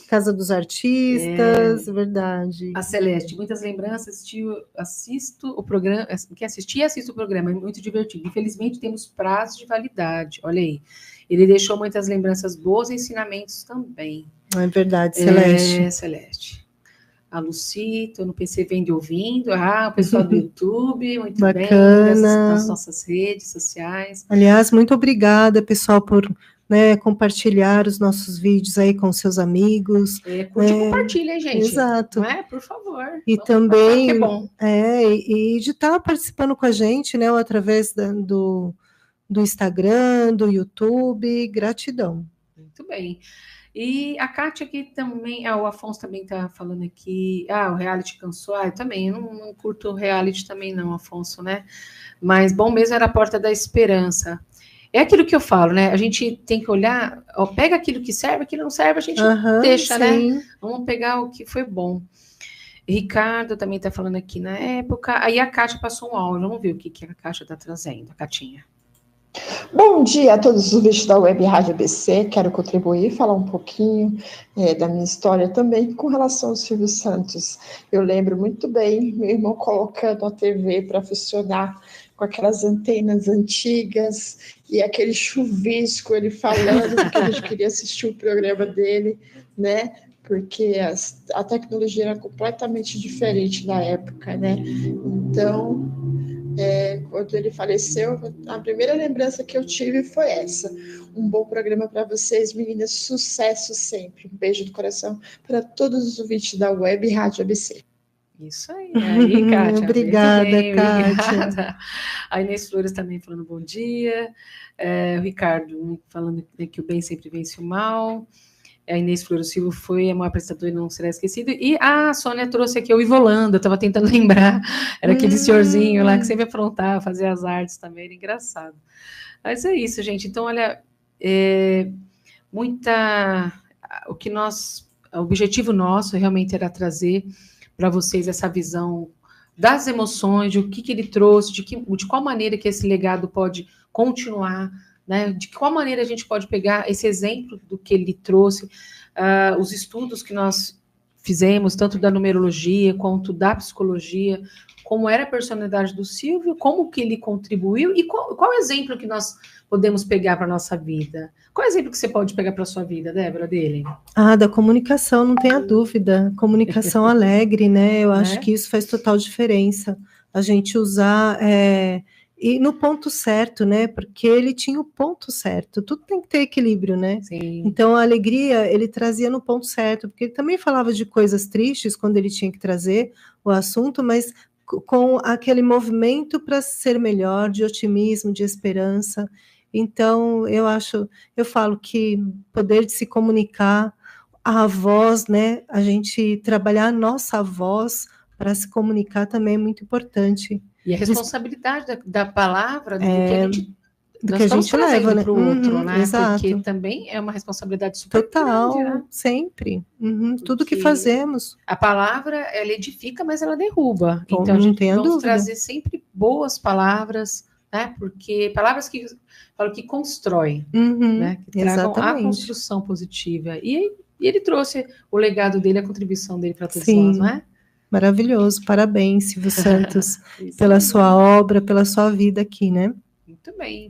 Casa dos Artistas, verdade. A Celeste, muitas lembranças, assisto o programa, assisti e assisto o programa, é muito divertido. Infelizmente, temos prazos de validade, olha aí. Ele deixou muitas lembranças boas e ensinamentos também. É verdade, Celeste. Celeste. A Lucy, estou no PC vendo e ouvindo. O pessoal do YouTube, muito bacana. Bem, nas nossas redes sociais. Aliás, muito obrigada, pessoal, por compartilhar os nossos vídeos aí com seus amigos. Curte e compartilha, hein, gente? Exato. Não é? Por favor. E também, que é bom. E de estar participando com a gente, né, através do Instagram, do YouTube, gratidão. Muito bem. E a Kátia aqui também, o Afonso também está falando aqui, o reality cansou, eu também, eu não curto reality também não, Afonso, né? Mas bom mesmo era a Porta da Esperança. É aquilo que eu falo, né? A gente tem que olhar, pega aquilo que serve, aquilo que não serve, a gente deixa, sim, né? Vamos pegar o que foi bom. Ricardo também está falando aqui na época, aí a Kátia passou um áudio, vamos ver o que a Kátia está trazendo, a Catinha. Bom dia a todos os ouvintes da Web Rádio ABC, quero contribuir, falar um pouquinho da minha história também com relação ao Silvio Santos. Eu lembro muito bem meu irmão colocando a TV para funcionar com aquelas antenas antigas e aquele chuvisco, ele falando que a gente queria assistir o programa dele, né? Porque a tecnologia era completamente diferente na época, né? Então... quando ele faleceu, a primeira lembrança que eu tive foi essa. Um bom programa para vocês, meninas, sucesso sempre. Um beijo do coração para todos os ouvintes da Web Rádio ABC. Isso aí, Kátia. Obrigada, Kátia. Obrigada. A Inês Flores também falando bom dia. O Ricardo falando que o bem sempre vence o mal. A Inês Flores Silva foi a maior apresentadora e não será esquecido. E a Sônia trouxe aqui o Ivolanda, eu estava tentando lembrar. Era aquele senhorzinho lá que sempre aprontava, fazia as artes também, era engraçado. Mas é isso, gente. Então, olha, o objetivo nosso realmente era trazer para vocês essa visão das emoções, de o que ele trouxe, de qual maneira que esse legado pode continuar, né? De qual maneira a gente pode pegar esse exemplo do que ele trouxe, os estudos que nós fizemos, tanto da numerologia quanto da psicologia, como era a personalidade do Silvio, como que ele contribuiu e qual exemplo que nós podemos pegar para a nossa vida. Qual exemplo que você pode pegar para a sua vida, Débora, dele? Da comunicação, não tenha dúvida. Comunicação alegre, né? Eu acho que isso faz total diferença. A gente usar... E no ponto certo, né? Porque ele tinha o ponto certo. Tudo tem que ter equilíbrio, né? Sim. Então, a alegria, ele trazia no ponto certo, porque ele também falava de coisas tristes quando ele tinha que trazer o assunto, mas com aquele movimento para ser melhor, de otimismo, de esperança. Então, eu falo que poder de se comunicar, a voz, né? A gente trabalhar a nossa voz para se comunicar também é muito importante. E a responsabilidade da palavra, do que a gente leva, né? Para o outro, né? Exato. Porque também é uma responsabilidade super total, grande, né? Sempre. Tudo que fazemos. A palavra, ela edifica, mas ela derruba. Bom, então, a gente vamos trazer sempre boas palavras, né? Porque palavras que constroem, né? Que tragam a construção positiva. E ele trouxe o legado dele, a contribuição dele para todos nós, não é? Maravilhoso, parabéns, Silvio Santos, pela sua obra, pela sua vida aqui, né? Muito bem.